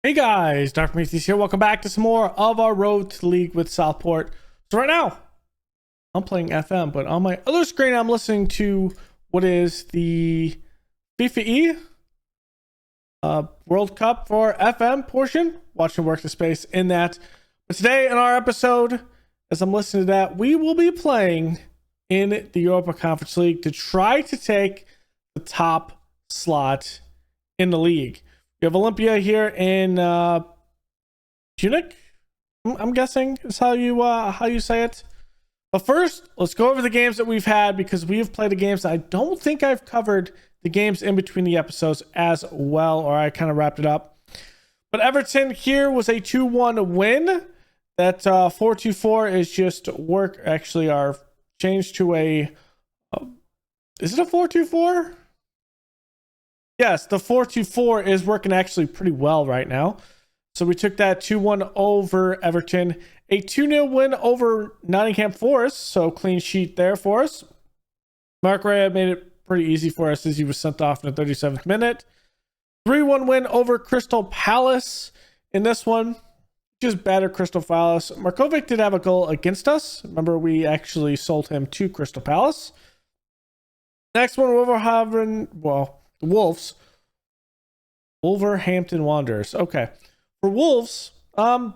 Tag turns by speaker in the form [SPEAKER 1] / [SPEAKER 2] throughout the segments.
[SPEAKER 1] Hey guys, Dr. Prometheus here. Welcome back to some more of our Road to the League with Southport. So right now, I'm playing FM, but on my other screen, I'm listening to what is the FIFA E World Cup for FM portion. Watching Work the Space in that. But today in our episode, as I'm listening to that, we will be playing in the Europa Conference League to try to take the top slot in the league. We have Olympia here in Punic. I'm guessing is how you say it. But first, let's go over the games that we've had because we have played the games. I don't think I've covered the games in between the episodes as well, or I kind of wrapped it up. But Everton here was a 2-1 win. That 4-2-4 is just work. Actually, our change to a. Is it a 4-2-4? Yes, the 4-2-4 is working actually pretty well right now. So we took that 2-1 over Everton. A 2-0 win over Nottingham Forest. So clean sheet there for us. Mark Ray made it pretty easy for us as he was sent off in the 37th minute. 3-1 win over Crystal Palace in this one. Just battered Crystal Palace. Markovic did have a goal against us. Remember, we actually sold him to Crystal Palace. Next one, the Wolves. Wolverhampton Wanderers. Okay. For Wolves,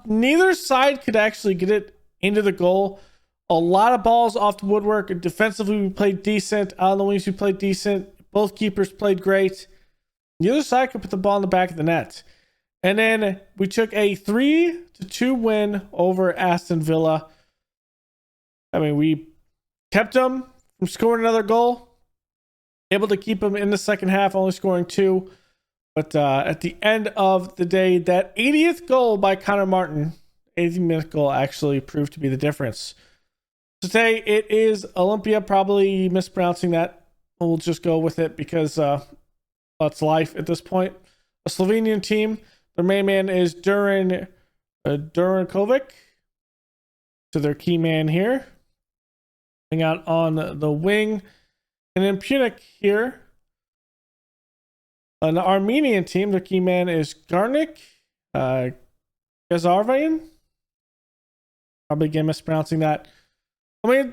[SPEAKER 1] neither side could actually get it into the goal. A lot of balls off the woodwork. Defensively, we played decent. On the wings, we played decent. Both keepers played great. The other side could put the ball in the back of the net. And then we took a 3-2 win over Aston Villa. I mean, we kept them from scoring another goal. Able to keep them in the second half, only scoring 2. But at the end of the day, that 80th goal by Connor Martin, 80th goal actually proved to be the difference. Today it is Olympia, probably mispronouncing that. We'll just go with it because it's life at this point. A Slovenian team. Their main man is Duran Kovic. So their key man here. Hang out on the wing. And in Punic here, an Armenian team, their key man is Garnik Gazarvayan. Probably again mispronouncing that. I mean,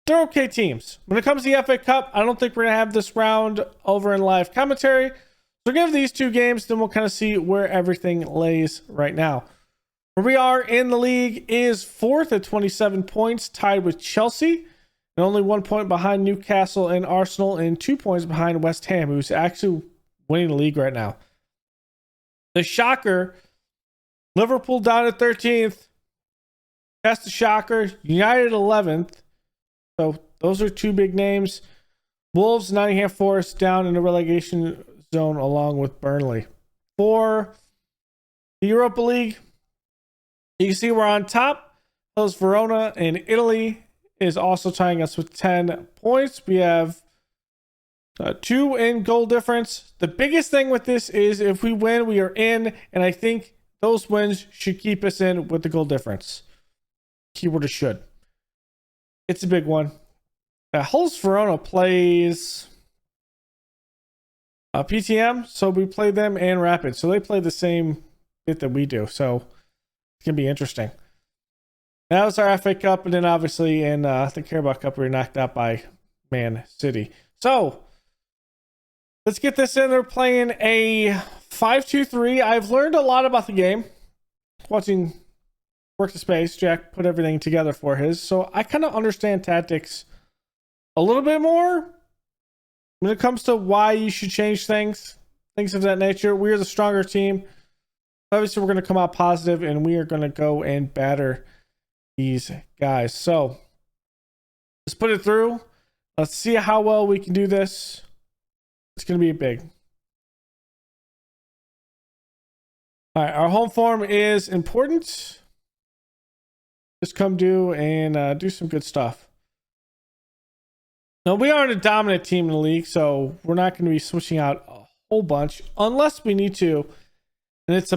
[SPEAKER 1] they're okay teams. When it comes to the FA Cup, I don't think we're going to have this round over in live commentary. So we're going to have these two games, then we'll kind of see where everything lays right now. Where we are in the league is 4th at 27 points, tied with Chelsea. And only 1 point behind Newcastle and Arsenal, and 2 points behind West Ham, who's actually winning the league right now. The shocker, Liverpool down at 13th. That's the shocker. United 11th. So those are two big names. Wolves, Nottingham Forest down in the relegation zone along with Burnley. For the Europa League, you can see we're on top. Those Verona in Italy is also tying us with 10 points. We have 2 in goal difference. The biggest thing with this is if we win, we are in. And I think those wins should keep us in with the goal difference. Keyword is should. It's a big one. Hulls Verona plays PTM. So we play them and Rapid. So they play the same bit that we do. So it's going to be interesting. That was our FA Cup, and then obviously in the Carabao Cup, we were knocked out by Man City. So, let's get this in. They're playing a 5-2-3. I've learned a lot about the game. Watching Work the Space, Jack put everything together for his. So, I kind of understand tactics a little bit more when it comes to why you should change things of that nature. We're the stronger team. Obviously, we're going to come out positive, and we are going to go and batter these guys. So let's put it through. Let's see how well we can do this. It's going to be big. All right, our home form is important. Just come do and do some good stuff. Now, we aren't a dominant team in the league, so we're not going to be switching out a whole bunch unless we need to. And it's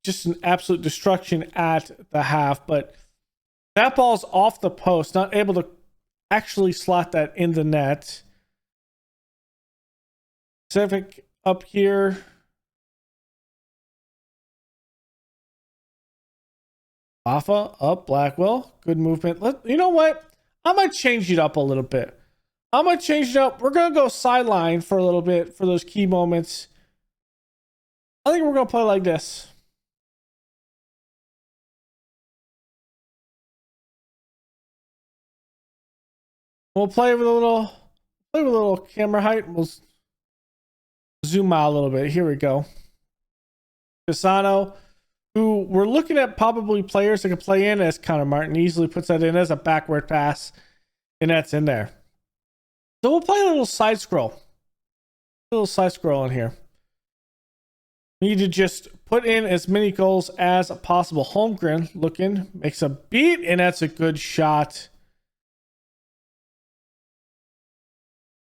[SPEAKER 1] just an absolute destruction at the half, but that ball's off the post, not able to actually slot that in the net. Civic up here. Alpha up, Blackwell. Good movement. You know what? I might change it up a little bit. I might change it up. We're going to go sideline for a little bit for those key moments. I think we're going to play like this. We'll play with a little camera height. We'll zoom out a little bit. Here we go. Pisano, who we're looking at probably players that can play in as Connor Martin, easily puts that in as a backward pass, and that's in there. So we'll play a little side scroll. A little side scroll in here. We need to just put in as many goals as possible. Holmgren looking, makes a beat, and that's a good shot.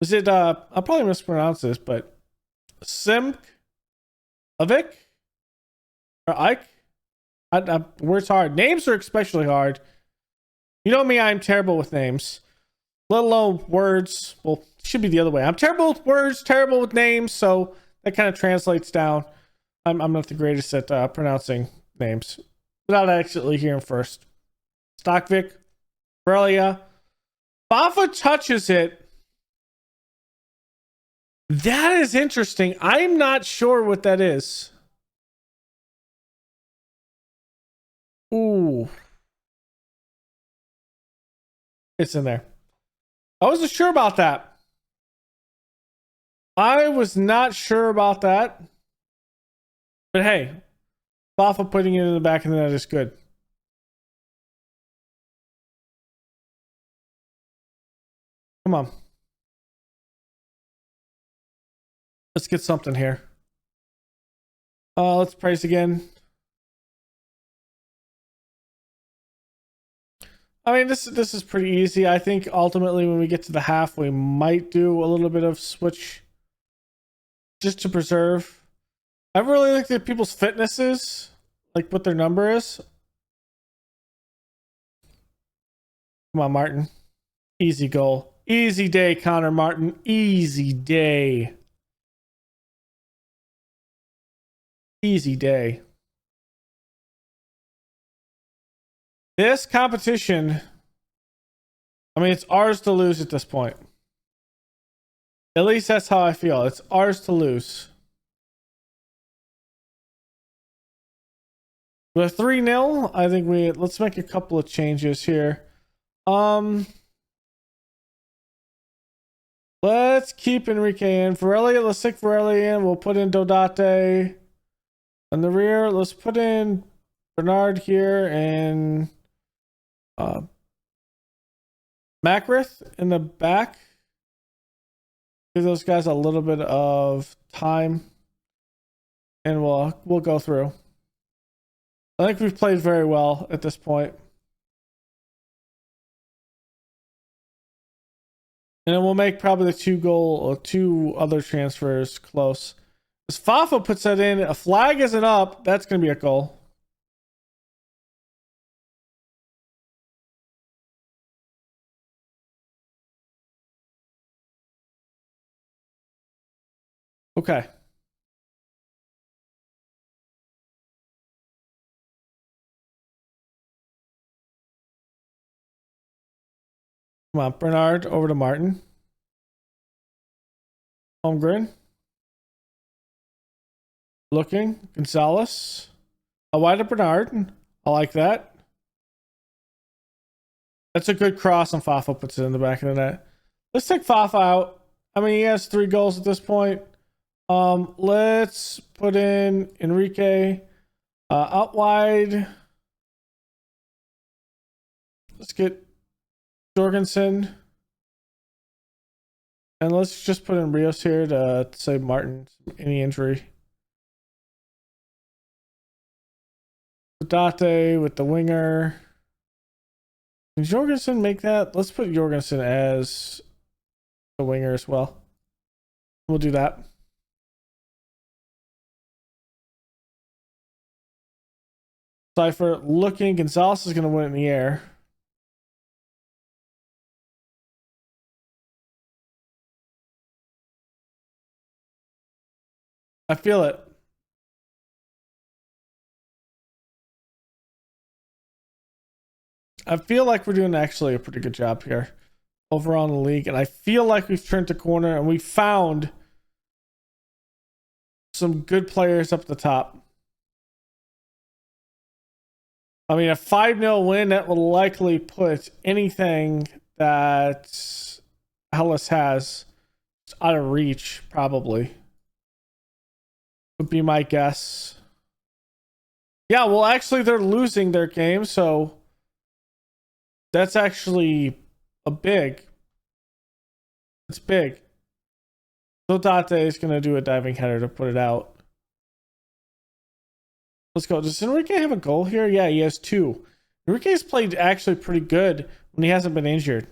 [SPEAKER 1] Is it, I'll probably mispronounce this, but Simk? Avik? Or Ike? Words hard. Names are especially hard. You know me, I'm terrible with names. Let alone words. Well, it should be the other way. I'm terrible with words, terrible with names, so that kind of translates down. I'm not the greatest at pronouncing names without actually hearing first. Stockvik, Borrelia. Bafa touches it. That is interesting. I'm not sure what that is. Ooh. It's in there. I wasn't sure about that. I was not sure about that. But hey, Bafa putting it in the back of the net is good. Come on. Let's get something here. Let's praise again. I mean, this is pretty easy. I think ultimately when we get to the half, we might do a little bit of switch just to preserve. I really looked at people's fitnesses, like what their number is. Come on, Martin. Easy goal. Easy day, Connor Martin. Easy day. Easy day. This competition, I mean, it's ours to lose at this point. At least that's how I feel. It's ours to lose. With 3-0, I think let's make a couple of changes here. Let's keep Enrique in. Varela, let's stick Varela in. We'll put in Dodate. On the rear, let's put in Bernard here and Macrith in the back. Give those guys a little bit of time, and we'll go through. I think we've played very well at this point. And then we'll make probably the 2 other transfers close. As Fafa puts that in, a flag isn't up. That's going to be a goal. Okay. Come on, Bernard over to Martin. Holmgren. Looking. Gonzalez. A wide to Bernard. I like that. That's a good cross, and Fafa puts it in the back of the net. Let's take Fafa out. I mean, he has 3 goals at this point. Let's put in Enrique out wide. Let's get Jorgensen. And let's just put in Rios here to save Martin any injury. Date with the winger. Can Jorgensen make that? Let's put Jorgensen as the winger as well. We'll do that. Cypher looking. Gonzalez is going to win it in the air. I feel it. I feel like we're doing actually a pretty good job here overall in the league. And I feel like we've turned the corner and we found some good players up the top. I mean, a 5-0 win, that will likely put anything that Hellas has out of reach, probably. Would be my guess. Yeah, well, actually, they're losing their game, so that's actually it's big. So Date is going to do a diving header to put it out. Let's go. Does Enrique have a goal here? Yeah, he has 2. Enrique's played actually pretty good when he hasn't been injured.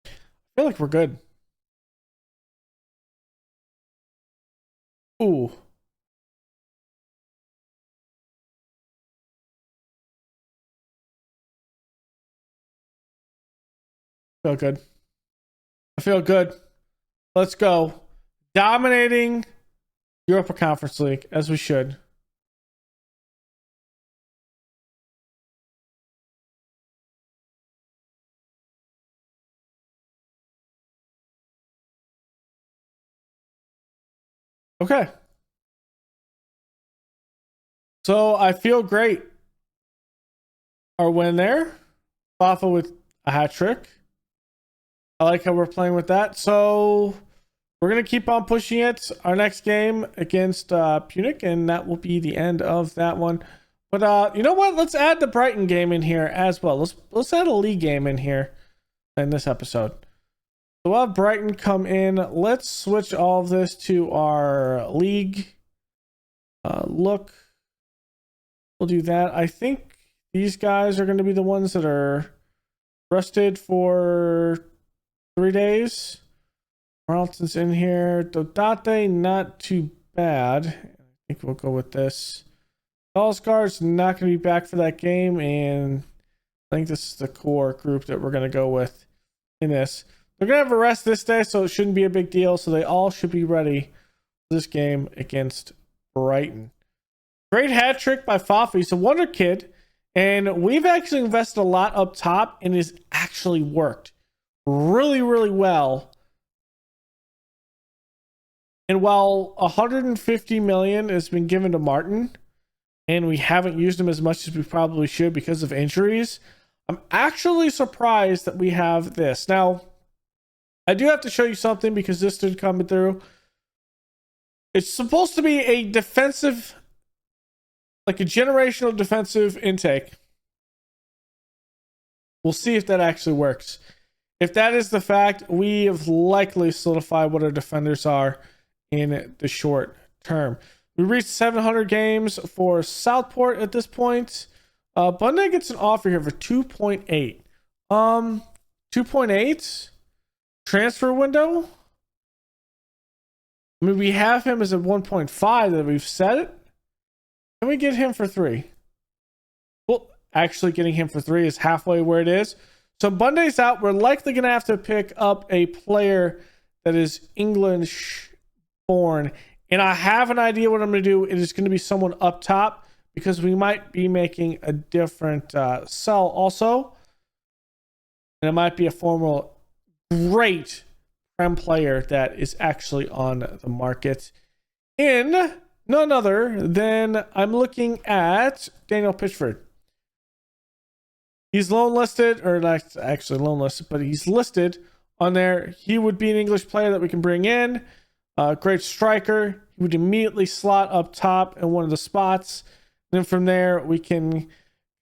[SPEAKER 1] I feel like we're good. Ooh. Feel good. I feel good. Let's go. Dominating Europa Conference League, as we should. Okay. So I feel great. Our win there. Fafa with a hat trick. I like how we're playing with that. So we're going to keep on pushing it. Our next game against Punic, and that will be the end of that one. But you know what? Let's add the Brighton game in here as well. Let's add a league game in here in this episode. So we'll have Brighton come in. Let's switch all of this to our league look. We'll do that. I think these guys are going to be the ones that are rested for 3 days. Carlton's in here. Dodate, not too bad. I think we'll go with this. Dalsgaard's not going to be back for that game, and I think this is the core group that we're going to go with in this. They're going to have a rest this day, so it shouldn't be a big deal. So they all should be ready for this game against Brighton. Great hat trick by Fafa. He's a wonder kid, and we've actually invested a lot up top, and it's actually worked really, really well. And while 150 million has been given to Martin, and we haven't used him as much as we probably should because of injuries, I'm actually surprised that we have this. Now, I do have to show you something because this did come through. It's supposed to be a defensive, like a generational defensive intake. We'll see if that actually works. If that is the fact, we have likely solidified what our defenders are in the short term. We reached 700 games for Southport at this point. Bunday gets an offer here for 2.8. 2.8 transfer window. I mean, we have him as a 1.5 that we've set it. Can we get him for 3? Well, actually getting him for 3 is halfway where it is. So Bunday's out. We're likely going to have to pick up a player that is English born. And I have an idea what I'm going to do. It is going to be someone up top because we might be making a different sell also. And it might be a former great Prem player that is actually on the market. In none other than I'm looking at Daniel Pitchford. He's loan listed, or not actually loan listed, but he's listed on there. He would be an English player that we can bring in. Great striker. He would immediately slot up top in one of the spots. And then from there, we can kind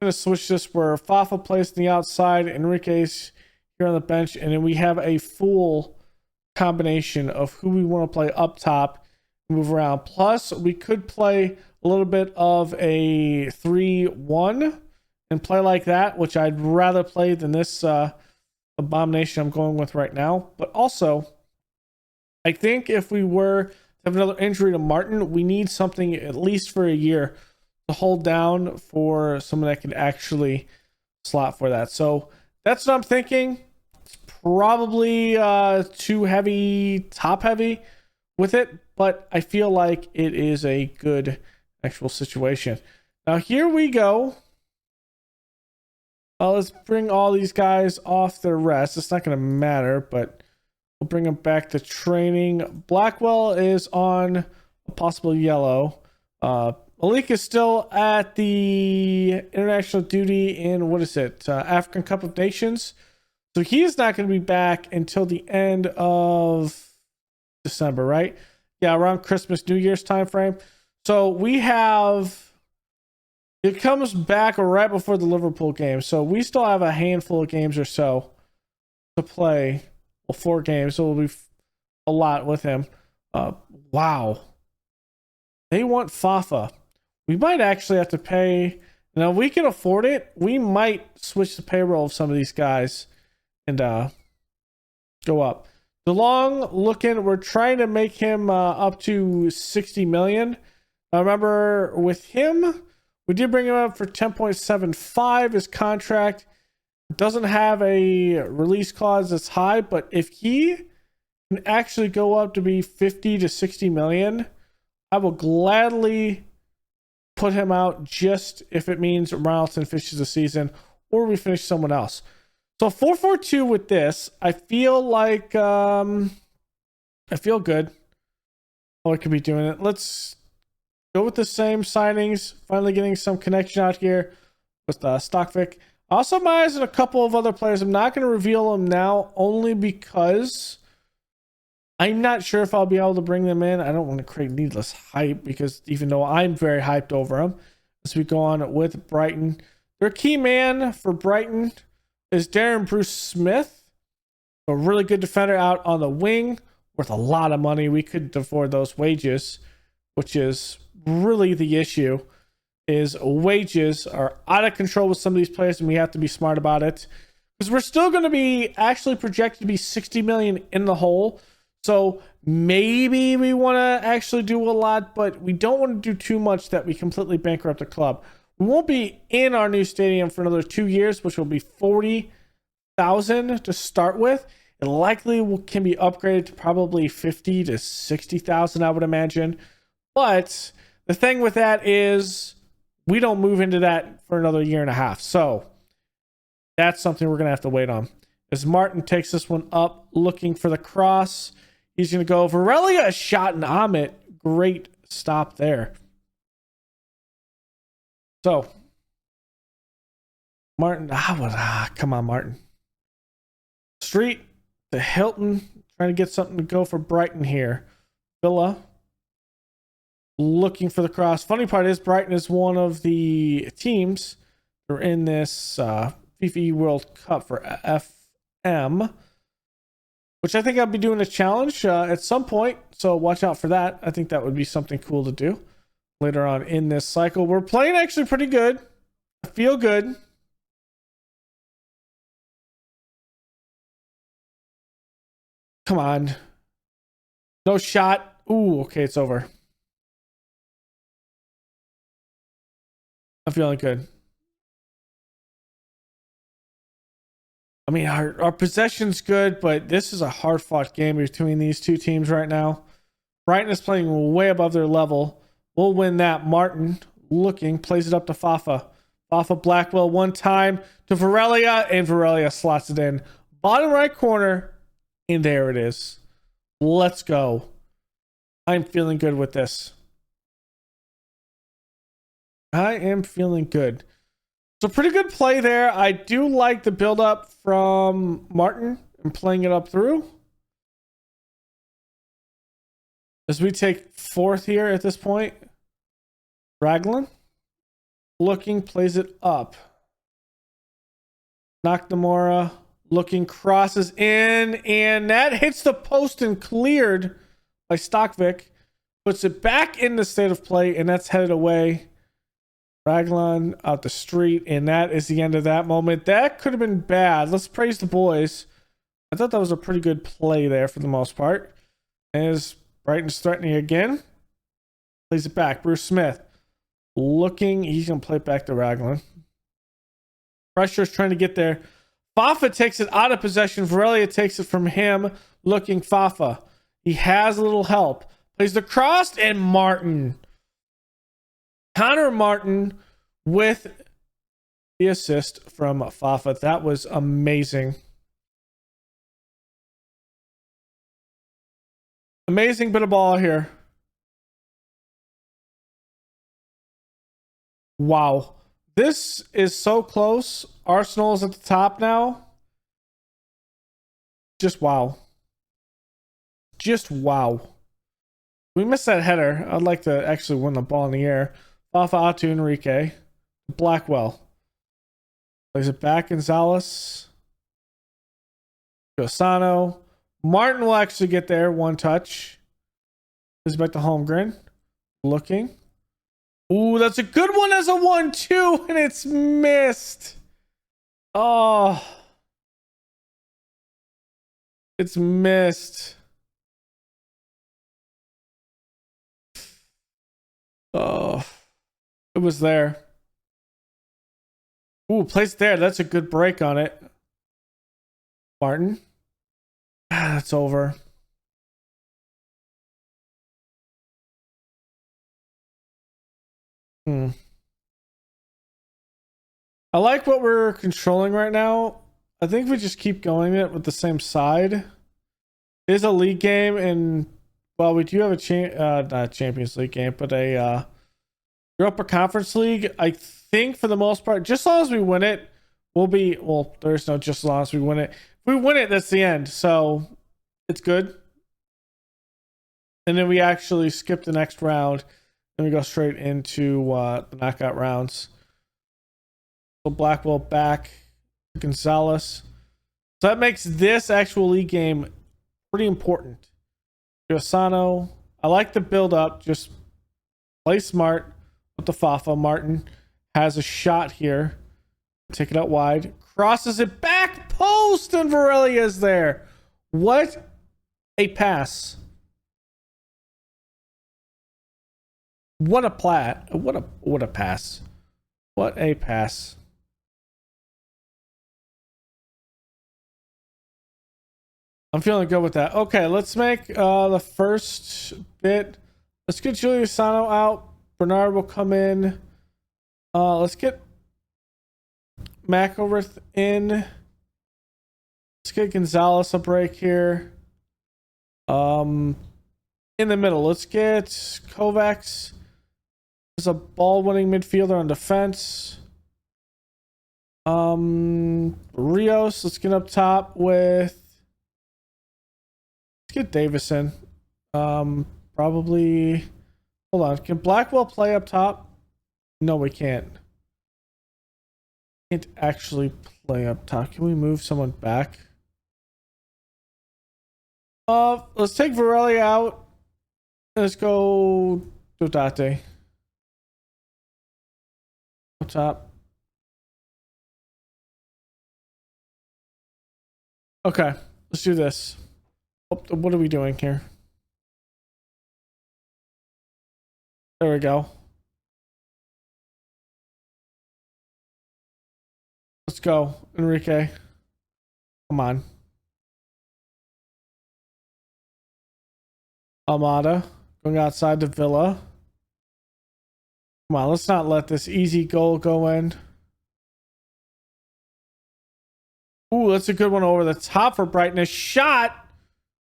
[SPEAKER 1] of switch this where Fafa plays on the outside, Enrique's here on the bench, and then we have a full combination of who we want to play up top, move around. Plus, we could play a little bit of a 3-1 and play like that, which I'd rather play than this abomination I'm going with right now. But also, I think if we were to have another injury to Martin, we need something at least for a year to hold down for someone that can actually slot for that. So that's what I'm thinking. It's probably too heavy, top heavy. with it, but I feel like it is a good actual situation. Now here we go. Let's bring all these guys off their rest. It's not going to matter, but we'll bring them back to training. Blackwell is on a possible yellow. Malik is still at the international duty in, what is it? African Cup of Nations. So he's not going to be back until the end of December, right? Yeah, around Christmas, New Year's time frame. So we have... It comes back right before the Liverpool game. So we still have a handful of games or so to play. Well, 4 games. So it'll be a lot with him. Wow. They want Fafa. We might actually have to pay. Now, if we can afford it, we might switch the payroll of some of these guys and go up. DeLong looking, we're trying to make him up to 60 million. I remember with him, we did bring him up for 10.75. His contract doesn't have a release clause that's high, but if he can actually go up to be 50 to 60 million, I will gladly put him out, just if it means Ronaldson finishes the season or we finish someone else. So 442 with this, I feel like I feel good. Oh, I could be doing it. Let's go with the same signings. Finally getting some connection out here with Stockvik. Also, my eyes on a couple of other players. I'm not going to reveal them now, only because I'm not sure if I'll be able to bring them in. I don't want to create needless hype, because even though I'm very hyped over them, as we go on with Brighton, their key man for Brighton is Darren Bruce Smith, a really good defender out on the wing, worth a lot of money. We couldn't afford those wages, which is really the issue. Is wages are out of control with some of these players, and we have to be smart about it, because we're still going to be actually projected to be 60 million in the hole. So maybe we want to actually do a lot, but we don't want to do too much that we completely bankrupt the club. We won't be in our new stadium for another 2 years, which will be 40,000 to start with. It likely can be upgraded to probably 50 to 60,000, I would imagine. But the thing with that is we don't move into that for another year and a half. So that's something we're going to have to wait on. As Martin takes this one up, looking for the cross. He's going to go Varelia, a shot, and Amit. Great stop there. So Martin, come on, Martin. Street to Hilton, trying to get something to go for Brighton here. Villa looking for the cross. Funny part is Brighton is one of the teams that are in this FIFA World Cup for FM, which I think I'll be doing a challenge at some point. So watch out for that. I think that would be something cool to do later on in this cycle. We're playing actually pretty good. I feel good. Come on. No shot. Ooh, okay, it's over. I'm feeling good. I mean, our possession's good, but this is a hard-fought game between these two teams right now. Brighton is playing way above their level. We'll win that. Martin looking, plays it up to Fafa. Fafa Blackwell one time to Varelia, and Varelia slots it in. Bottom right corner, and there it is. Let's go. I'm feeling good with this. I am feeling good. So pretty good play there. I do like the build up from Martin and playing it up through. As we take fourth here at this point. Raglan looking, plays it up. McNamara looking, crosses in, and that hits the post and cleared by Stockvik. Puts it back in the state of play, and that's headed away. Raglan out the street, and that is the end of that moment. That could have been bad. Let's praise the boys. I thought that was a pretty good play there for the most part. As Brighton's threatening again. Plays it back. Bruce Smith looking. He's going to play it back to Raglan. Pressure's trying to get there. Fafa takes it out of possession. Varelia takes it from him. Looking Fafa. He has a little help. Plays the cross, and Martin. Connor Martin with the assist from Fafa. That was amazing. Amazing bit of ball here. Wow. This is so close. Arsenal is at the top now. Just wow. Just wow. We missed that header. I'd like to actually win the ball in the air. Fafa out to Enrique. Blackwell. Plays it back. Gonzalez. Josano. Martin will actually get there. One touch. Is back to Holmgren. Looking. Ooh, that's a good one as a 1-2, and it's missed. Oh. It's missed. Oh. It was there. Ooh, placed there. That's a good break on it. Martin. That's over. I like what we're controlling right now. I think we just keep going it with the same side. It is a league game, and well, we do have a not Champions League game, but a Europa Conference League. I think for the most part, just as long as we win it, we'll be well. There's no just as long as we win it. If we win it, that's the end. So it's good. And then we actually skip the next round, and we go straight into the knockout rounds. So Blackwell back, Gonzalez. So that makes this actual league game pretty important. Josano, I like the build up. Just play smart with the Fafa. Martin has a shot here. Take it out wide. Crosses it back post, and Varela is there. What a pass. What a plat. What a pass. What a pass. I'm feeling good with that. Okay, let's make the first bit. Let's get Julius Sano out. Bernard will come in. Let's get McElrath in. Let's get Gonzalez a break here. In the middle, let's get Kovacs. There's a ball-winning midfielder on defense. Rios, let's get up top with. Let's get Davison. Probably. Hold on. Can Blackwell play up top? No, we can't. Can't actually play up top. Can we move someone back? Let's take Varela out. Let's go Dodate. Up top. Okay, let's do this. What are we doing here? There we go. Let's go, Enrique. Come on. Almada going outside to Villa. Come on, let's not let this easy goal go in. Ooh, that's a good one over the top for Brightness. Shot!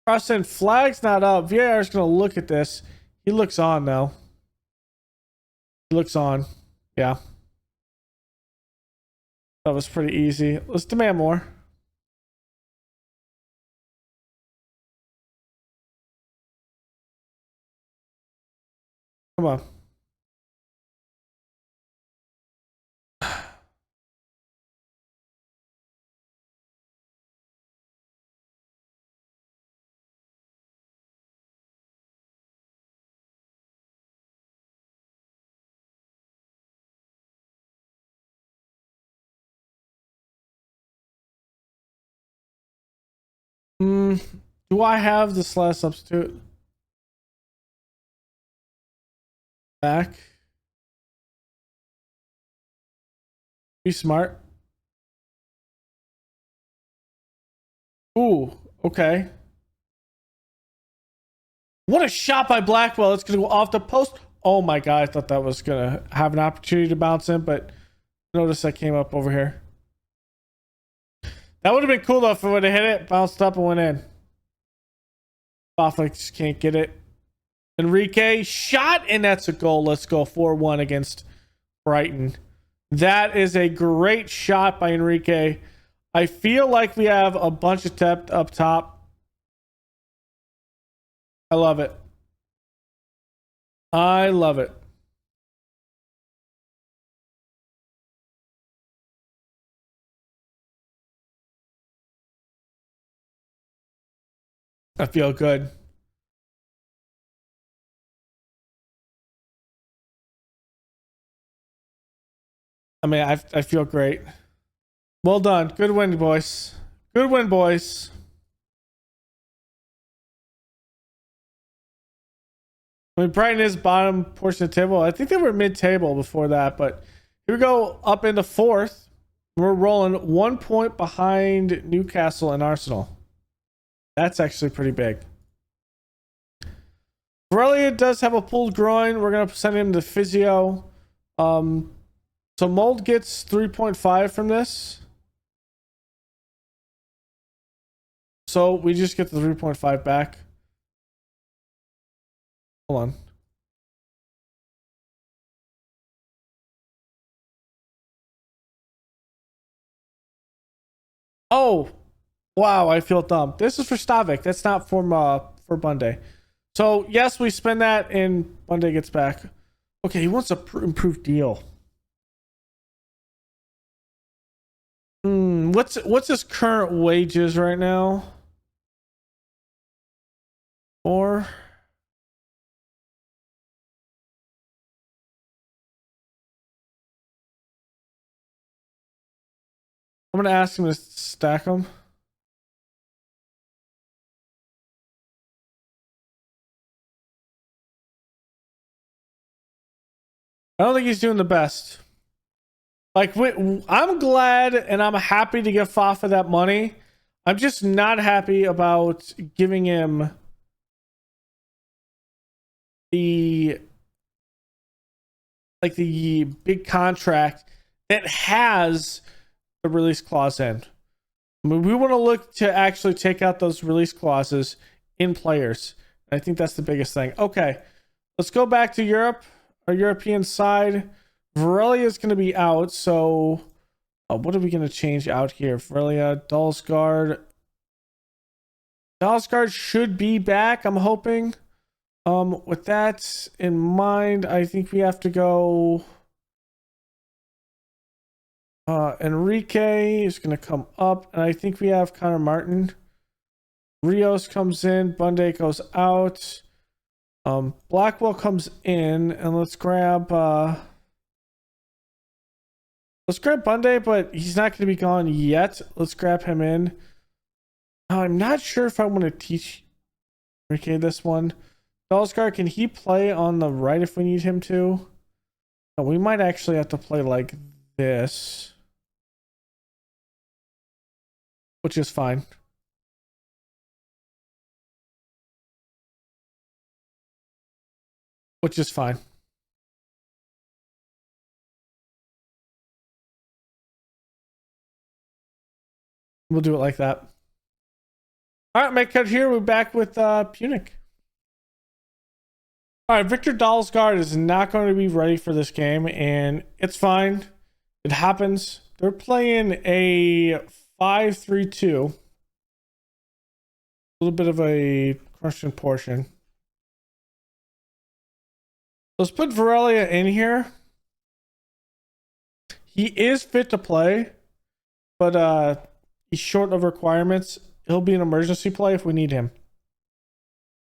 [SPEAKER 1] Cross in, flag's not up. VAR is going to look at this. He looks on though. He looks on. Yeah. That was pretty easy. Let's demand more. Come on. Do I have this last substitute? Back. Be smart. Ooh, okay. What a shot by Blackwell. It's going to go off the post. Oh my God. I thought that was going to have an opportunity to bounce in, but notice that came up over here. That would have been cool though if it would have hit it, bounced up and went in. Boffa just can't get it. Enrique shot, and that's a goal. Let's go 4-1 against Brighton. That is a great shot by Enrique. I feel like we have a bunch of depth up top. I love it. I love it. I feel good. I mean, I feel great. Well done. Good win, boys. Good win, boys. I mean, Brighton is bottom portion of the table. I think they were mid-table before that, but here we go up into fourth. We're rolling 1 point behind Newcastle and Arsenal. That's actually pretty big. Varela does have a pulled groin. We're going to send him to physio. So Mold gets 3.5 from this. So we just get the 3.5 back. Hold on. Oh, wow, I feel dumb. This is for Stavik. That's not for Bunday. So yes, we spend that and Bunday gets back. Okay, he wants a improved deal. What's his current wages right now? Or I'm gonna ask him to stack them. I don't think he's doing the best. Like, I'm glad and I'm happy to give Fafa that money. I'm just not happy about giving him the big contract that has the release clause in. I mean, we want to look to actually take out those release clauses in players. I think that's the biggest thing. Okay, let's go back to Europe, our European side. Varela is going to be out, so what are we going to change out here? Varela, Dalsgaard. Dalsgaard should be back, I'm hoping. With that in mind, I think we have to go. Enrique is going to come up, and I think we have Connor Martin. Rios comes in, Bunday goes out. Blackwell comes in, and let's grab Bunday, but he's not going to be gone yet. Let's grab him in. I'm not sure if I want to teach Enrique this one. Dalsgaard, can he play on the right if we need him to? Oh, we might actually have to play like this, which is fine. Which is fine. We'll do it like that. All right, make cut here. We're back with Punic. All right, Victor Dalsgaard is not going to be ready for this game, and it's fine. It happens. They're playing a 5-3-2. A little bit of a question portion. Let's put Varela in here. He is fit to play, but he's short of requirements. He'll be an emergency play if we need him.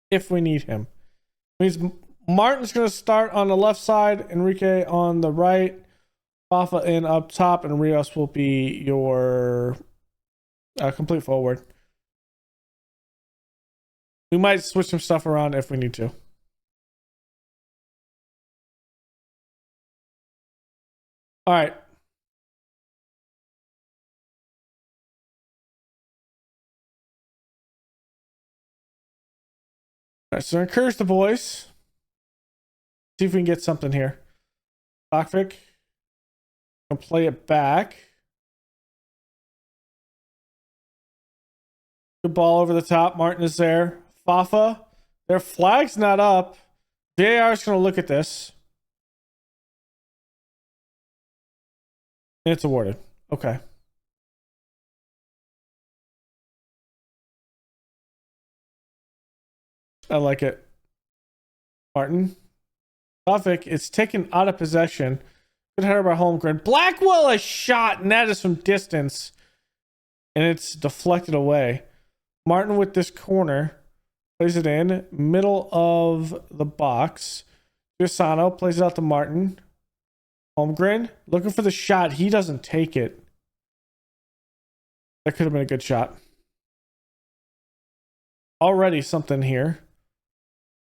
[SPEAKER 1] If we need him. Means Martin's going to start on the left side, Enrique on the right, Bafa in up top, and Rios will be your complete forward. We might switch some stuff around if we need to. All right. All right, so encourage the boys. See if we can get something here. Bokvik. Gonna play it back. Good ball over the top. Martin is there. Fafa. Their flag's not up. VAR is going to look at this. And it's awarded. Okay. I like it. Martin. Bokvik is taken out of possession. Good header by Holmgren. Blackwell a shot, and that is from distance. And it's deflected away. Martin with this corner. Plays it in. Middle of the box. Giussano plays it out to Martin. Holmgren looking for the shot. He doesn't take it. That could have been a good shot. Already something here.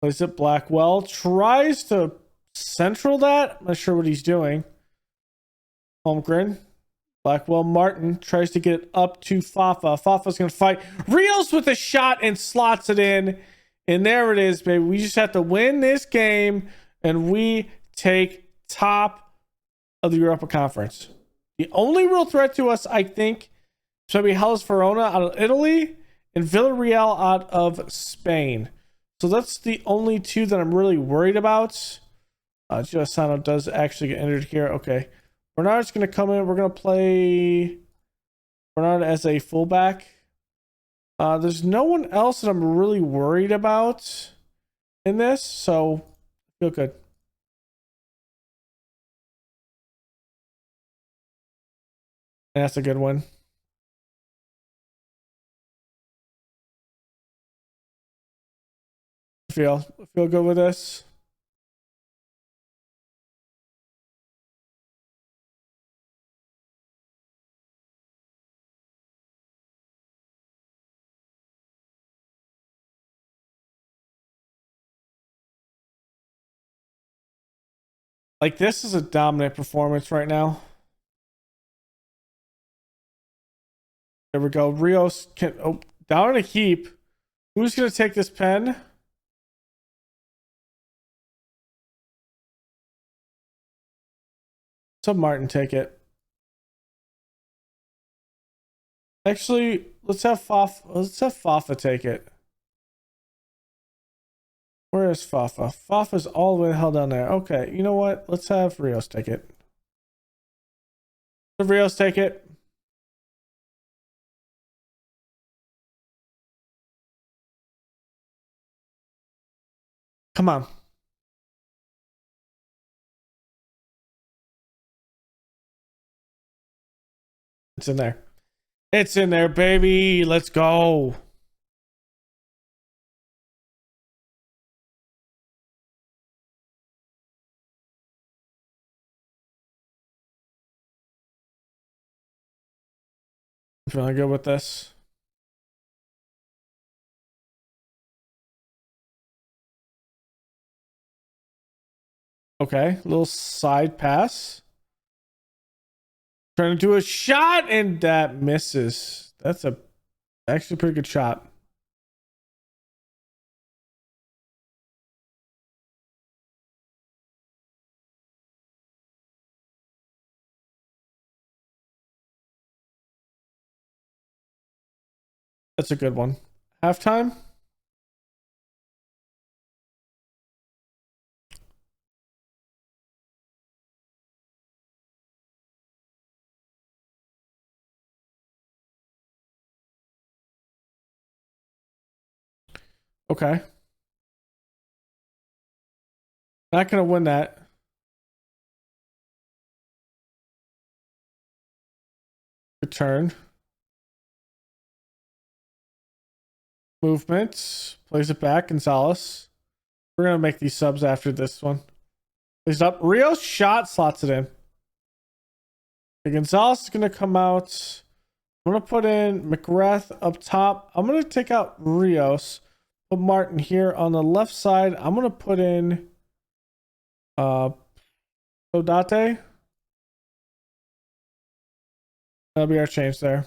[SPEAKER 1] Plays it Blackwell. Tries to central that. I'm not sure what he's doing. Holmgren. Blackwell. Martin tries to get it up to Fafa. Fafa's going to fight. Rios with a shot and slots it in. And there it is, baby. We just have to win this game. And we take top of the Europa Conference. The only real threat to us, I think, is going to be Hellas Verona out of Italy and Villarreal out of Spain. So that's the only two that I'm really worried about. Giussano does actually get entered here. Okay. Bernard's going to come in. We're going to play Bernard as a fullback. There's no one else that I'm really worried about in this, so I feel good. And that's a good one. Feel good with this. Like, this is a dominant performance right now. There we go. Rios can down in a heap. Who's gonna take this pen? So Martin take it. Actually, let's have Fafa take it. Where is Fafa? Fafa's all the way the hell down there. Okay, you know what? Let's have Rios take it. Have Rios take it. Come on. It's in there. It's in there, baby. Let's go. Feeling good with this. Okay, little side pass. Trying to do a shot, and that misses. That's actually a pretty good shot. That's a good one. Halftime. Okay. Not gonna win that. Good turn. Movement. Plays it back. Gonzalez. We're gonna make these subs after this one. Plays it up. Rios shot, slots it in. Okay, Gonzalez is gonna come out. I'm gonna put in McGrath up top. I'm gonna take out Rios. Put Martin here on the left side. I'm gonna put in Odate. That'll be our change there.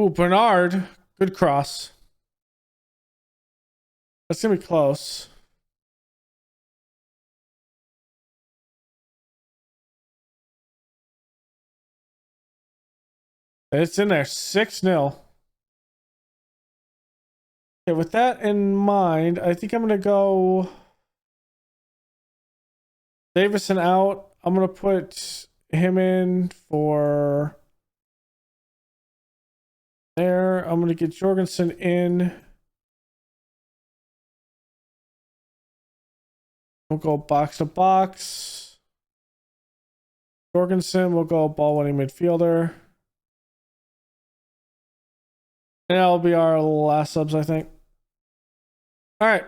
[SPEAKER 1] Ooh, Bernard. Good cross. That's going to be close. It's in there. 6-0. Okay, with that in mind, I think I'm going to go Davison out. I'm going to put him in for there. I'm going to get Jorgensen in. We'll go box to box. Jorgensen will go ball winning midfielder. And that'll be our last subs, I think. All right.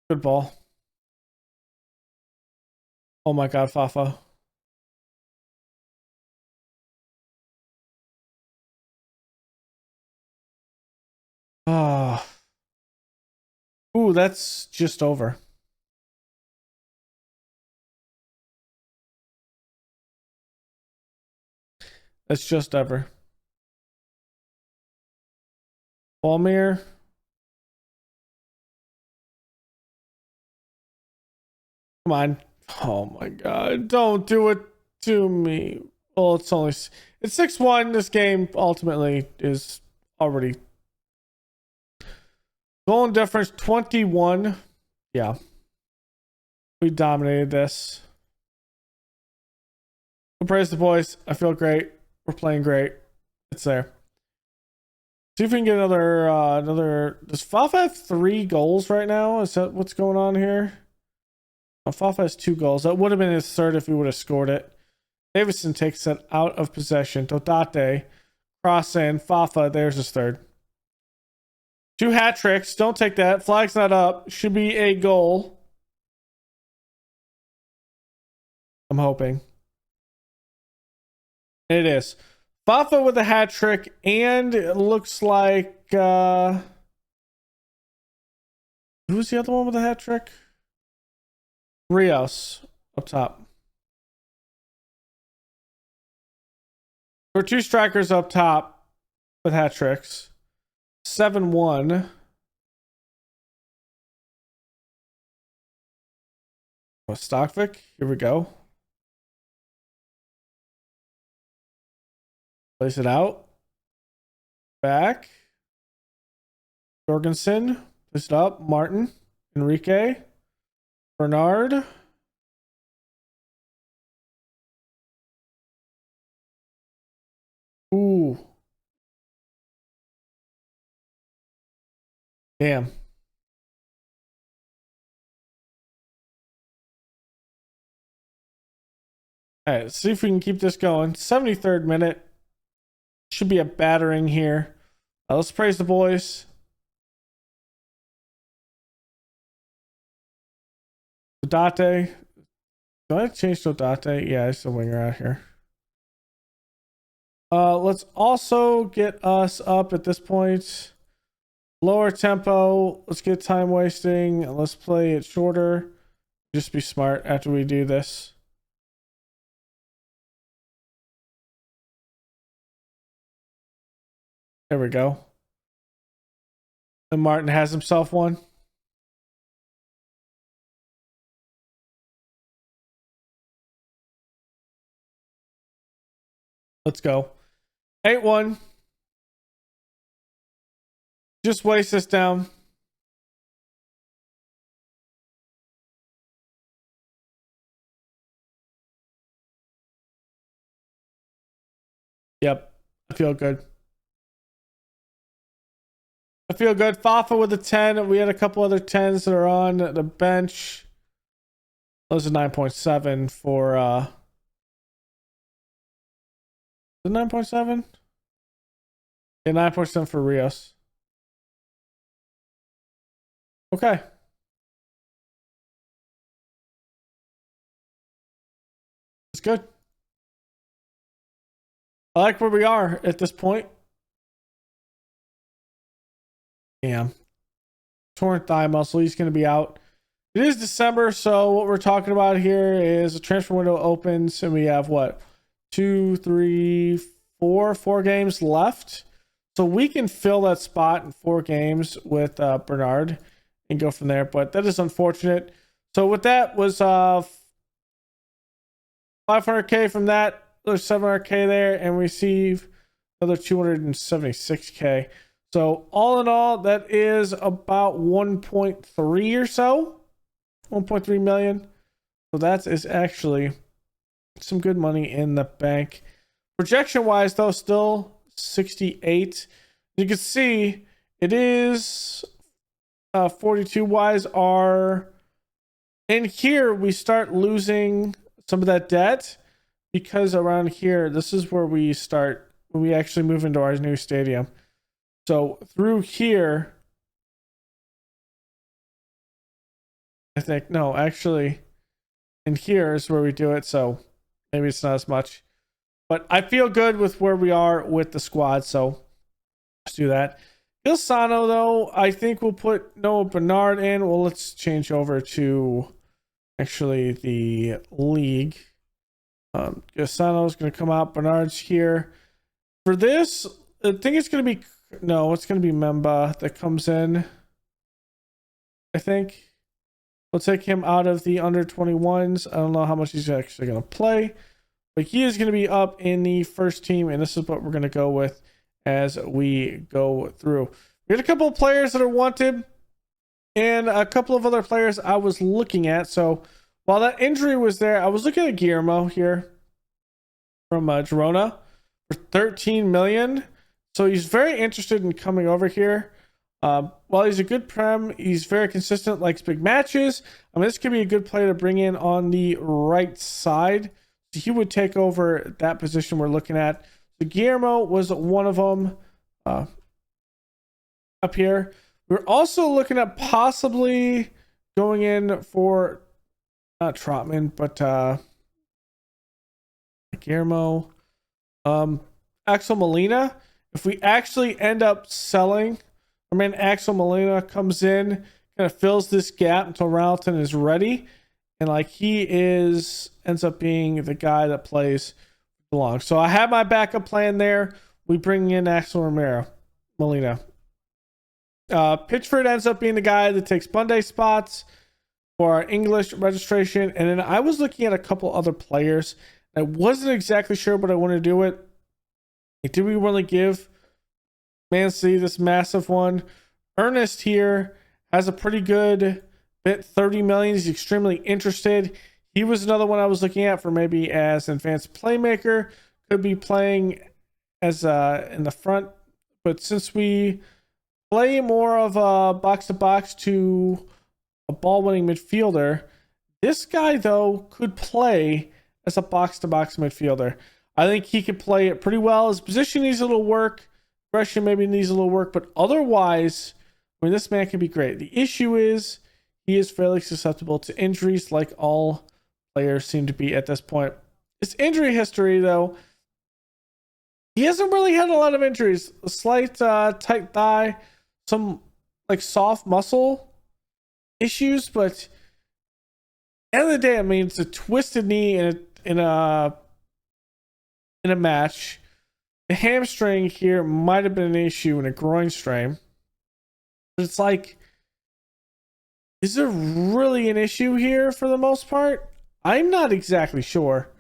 [SPEAKER 1] Good ball. Oh my God, Fafa. Ah. Ooh, that's just over. That's just over. Balmir. Come on. Oh my God. Don't do it to me. Well, it's 6-1. This game ultimately is already goal difference 21. Yeah. We dominated this. We'll praise the boys. I feel great. We're playing great. It's there. See if we can get another. Does Fafa have 3 goals right now? Is that what's going on here? Oh, Fafa has 2 goals. That would have been his third if he would have scored it. Davison takes it out of possession. Dodate, cross in. Fafa, there's his third. 2 hat tricks. Don't take that. Flag's not up. Should be a goal. I'm hoping. It is. Fafa with a hat trick, and it looks like who's the other one with a hat trick? Rios up top. There were 2 strikers up top with hat tricks. 7-1. Oh, Stockvik. Here we go. Place it out. Back. Jorgensen. Place it up. Martin. Enrique. Bernard. Ooh. Damn. All right, let's see if we can keep this going. 73rd minute. Should be a battering here. Let's praise the boys. Dodate. Do I change to Dodate? Yeah, it's a winger out here. Let's also get us up at this point. Lower tempo. Let's get time wasting. Let's play it shorter. Just be smart after we do this. There we go. And Martin has himself one. Let's go. 8-1. Just waste this down. Yep. I feel good. I feel good. Fafa with a 10. We had a couple other 10s that are on the bench. Those are 9.7 for the 9.7? Yeah, 9.7 for Rios. Okay. It's good. I like where we are at this point. Damn. Torn thigh muscle. He's going to be out. It is December, so what we're talking about here is a transfer window opens, and we have what, 4 games left. So we can fill that spot in 4 games with Bernard and go from there. But that is unfortunate. So with that was 500k from that. There's 700k there, and we receive another 276k. So all in all, that is about 1.3 or so. 1.3 million. So that is actually some good money in the bank. Projection wise, though, still 68. You can see it is 42 wise. Are in here we start losing some of that debt, because around here, this is where we start when we actually move into our new stadium. So through here, I think, no, actually, in here is where we do it. So maybe it's not as much, but I feel good with where we are with the squad. So let's do that. Ilsano, though, I think we'll put Noah Bernard in. Well, let's change over to actually the league. Ilsano is going to come out. Bernard's here. For this, I think it's going to be, no, it's going to be Memba that comes in. I think. We'll take him out of the under 21s. I don't know how much he's actually going to play, but he is going to be up in the first team, and this is what we're going to go with as we go through. We had a couple of players that are wanted and a couple of other players I was looking at. So while that injury was there, I was looking at Guillermo here from Girona for 13 million. So he's very interested in coming over here. While he's a good prem, he's very consistent, likes big matches. I mean, this could be a good player to bring in on the right side. So he would take over that position we're looking at. So Guillermo was one of them up here. We're also looking at possibly going in for not Trotman, but Guillermo, Axel Molina. If we actually end up selling, our man Axel Molina comes in, kind of fills this gap until Rowlton is ready, and like he ends up being the guy that plays along. So I have my backup plan there. We bring in Axel Molina. Pitchford ends up being the guy that takes Bunday spots for our English registration, and then I was looking at a couple other players. I wasn't exactly sure what I want to do with. Like, did we really give Man City this massive one? Ernest here has a pretty good bit, 30 million. He's extremely interested. He was another one I was looking at for maybe as an advanced playmaker. Could be playing as in the front, but since we play more of a box to box to a ball winning midfielder, this guy though could play as a box to box midfielder. I think he could play it pretty well. His position needs a little work. Aggression maybe needs a little work, but otherwise, I mean, this man can be great. The issue is he is fairly susceptible to injuries, like all players seem to be at this point. His injury history, though, he hasn't really had a lot of injuries. A slight tight thigh, some like soft muscle issues, but at the end of the day, I mean, it's a twisted knee in a match. The hamstring here might have been an issue in a groin strain. But it's like, is there really an issue here for the most part? I'm not exactly sure.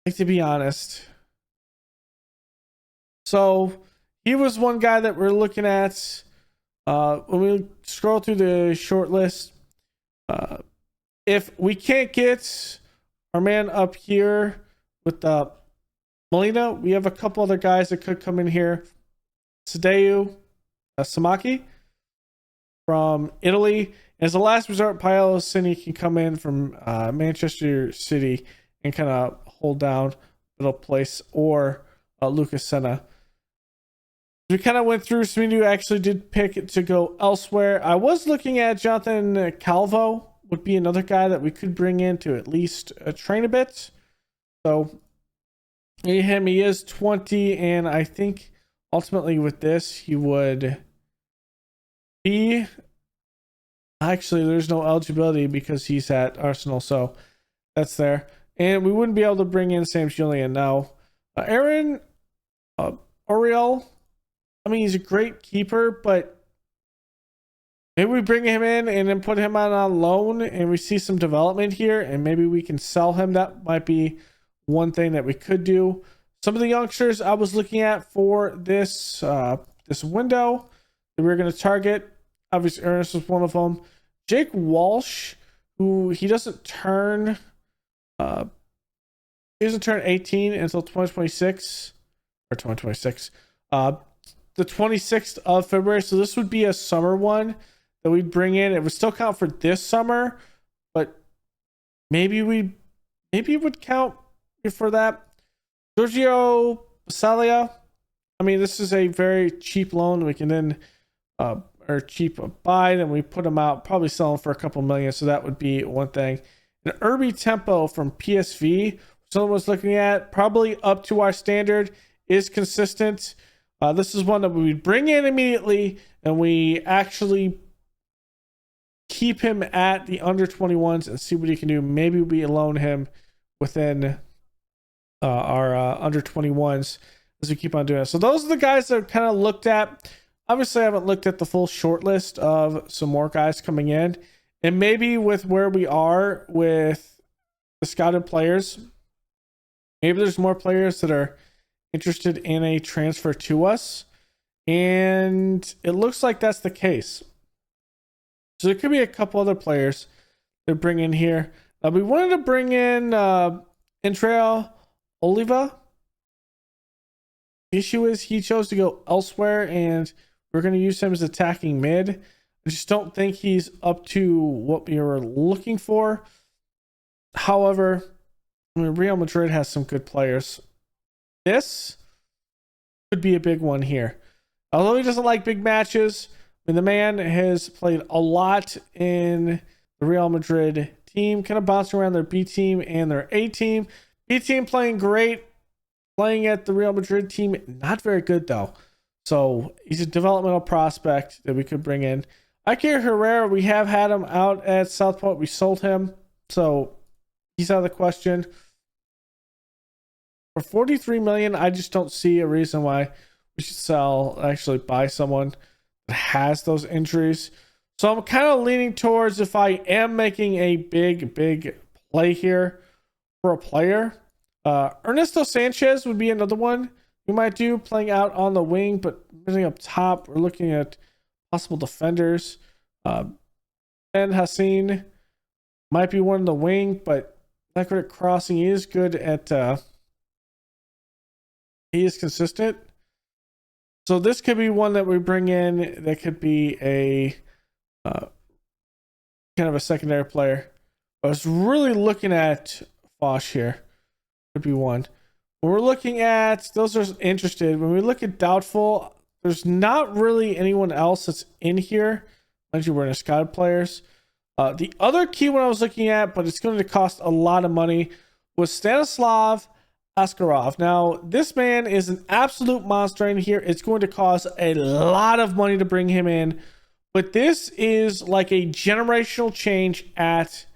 [SPEAKER 1] Like, to be honest. So he was one guy that we're looking at. When we scroll through the short list, if we can't get our man up here with Molina, we have a couple other guys that could come in here. Sadeu Samaki from Italy. As a last resort, Paolo Cini can come in from Manchester City and kind of hold down middle place, or Lucas Senna. We kind of went through. Smidu actually did pick to go elsewhere. I was looking at Jonathan Calvo, would be another guy that we could bring in to at least train a bit. So he is 20, and I think ultimately with this he would He actually, there's no eligibility because he's at Arsenal, so that's there. And we wouldn't be able to bring in Sam Julian now. Aaron Oriel, I mean, he's a great keeper, but maybe we bring him in and then put him on loan and we see some development here and maybe we can sell him. That might be one thing that we could do. Some of the youngsters I was looking at for this this window that we we're going to target, obviously Ernest was one of them. Jake Walsh, who he doesn't turn 18 until 2026 or 2026. The 26th of February. So this would be a summer one that we'd bring in. It would still count for this summer, but maybe it would count for that. Giorgio Salia. I mean, this is a very cheap loan. We can then or cheap buy, then we put him out, probably sell him for a couple million. So that would be one thing. And Irby Tempo from PSV, someone was looking at, probably up to our standard, is consistent. This is one that we would bring in immediately, and we actually keep him at the under 21s and see what he can do. Maybe we loan him within our under 21s as we keep on doing it. So those are the guys that I've kind of looked at. Obviously, I haven't looked at the full short list of some more guys coming in. And maybe with where we are with the scouted players, maybe there's more players that are interested in a transfer to us. And it looks like that's the case. So there could be a couple other players that bring in here. We wanted to bring in Intrail Oliva. The issue is he chose to go elsewhere, and we're going to use him as attacking mid. I just don't think he's up to what we were looking for. However, I mean, Real Madrid has some good players. This could be a big one here. Although he doesn't like big matches, I mean, the man has played a lot in the Real Madrid team, kind of bouncing around their B team and their A team. B team playing great, playing at the Real Madrid team, not very good though. So he's a developmental prospect that we could bring in. Iker Herrera, we have had him out at Southport. We sold him, so he's out of the question. For 43 million, I just don't see a reason why we should actually buy someone that has those injuries. So I'm kind of leaning towards, if I am making a big play here for a player, Ernesto Sanchez would be another one we might do, playing out on the wing, but really up top, we're looking at possible defenders. Ben Hassan might be one in the wing, but not good at crossing. He is good at he is consistent. So this could be one that we bring in that could be a kind of a secondary player. I was really looking at Foch here. Could be one. When we're looking at, those are interested. When we look at doubtful, there's not really anyone else that's in here. Mind you, we're in a scouted players. The other key one I was looking at, but it's going to cost a lot of money, was Stanislav Askarov. Now, this man is an absolute monster in here. It's going to cost a lot of money to bring him in, but this is like a generational change at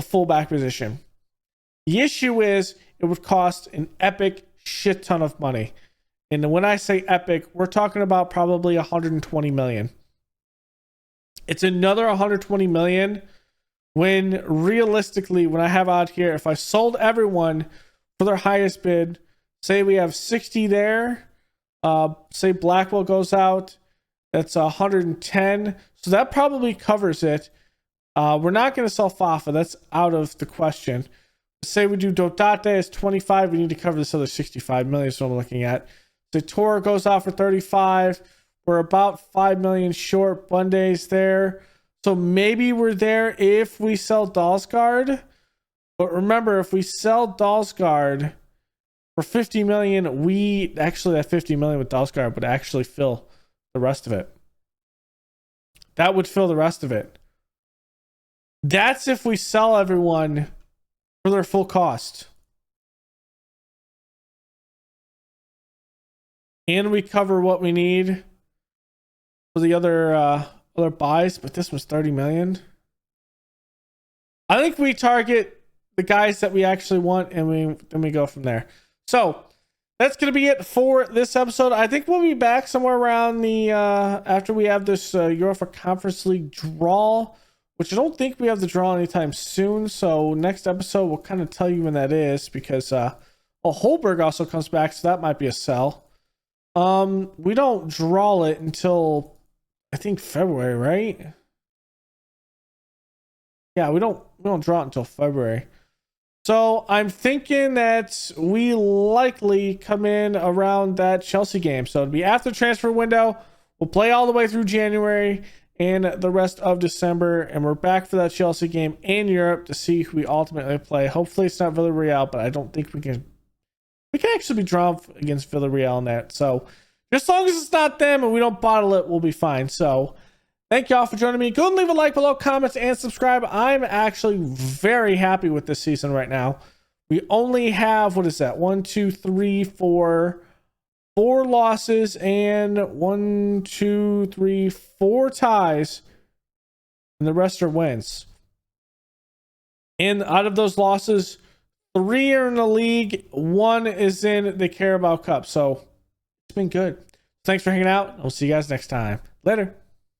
[SPEAKER 1] a fullback position. The issue is it would cost an epic shit ton of money. And when I say epic, we're talking about probably 120 million. It's another 120 million when realistically, when I have out here, if I sold everyone for their highest bid, say we have 60 there, say Blackwell goes out, that's 110. So that probably covers it. We're not going to sell Fafa. That's out of the question. Say we do Dotate as 25, we need to cover this other 65 million. Is what I'm looking at. So Toro goes out for 35. We're about 5 million short. Bunde's there. So maybe we're there if we sell Dalsgaard. But remember, if we sell Dalsgaard for 50 million, we actually, that 50 million with Dalsgaard would actually fill the rest of it. That would fill the rest of it. That's if we sell everyone for their full cost. And we cover what we need. for the other buys, but this was 30 million. I think we target the guys that we actually want, and then we go from there. So that's gonna be it for this episode. I think we'll be back somewhere around the after we have this Europa Conference League draw, which I don't think we have the draw anytime soon. So next episode we'll kind of tell you when that is, because Holberg also comes back, so that might be a sell. We don't draw it until I think February, right? Yeah, we don't draw it until February. So I'm thinking that we likely come in around that Chelsea game. So it'll be after transfer window. We'll play all the way through January and the rest of December, and we're back for that Chelsea game in Europe to see who we ultimately play. Hopefully it's not Villarreal, but I don't think we can. We can actually be drawn against Villarreal in that. So just as long as it's not them and we don't bottle it, we'll be fine. So thank y'all for joining me. Go and leave a like below, comments, and subscribe. I'm actually very happy with this season right now. We only have, what is that? 1, 2, 3, 4 losses and 1, 2, 3, 4 ties, and the rest are wins. And out of those losses, 3 are in the league, 1 is in the Carabao Cup. So it's been good. Thanks for hanging out. I'll see you guys next time. Later.